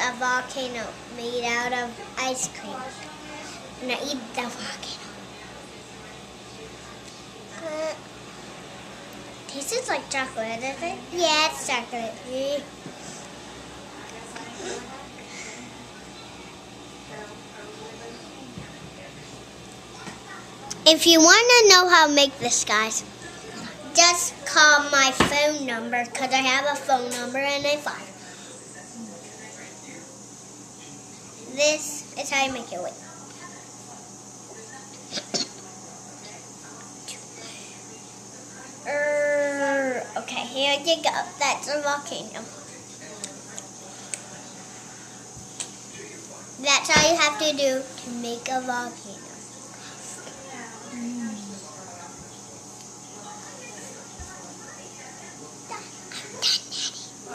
a volcano made out of ice cream. I'm gonna eat the volcano. Tastes like chocolate, doesn't it? Yeah, it's chocolate. If you want to know how to make this, guys, just call my phone number because I have a phone number and a file. This is how you make it. Wait. Okay, here you go. That's a volcano. That's all you have to do to make a volcano.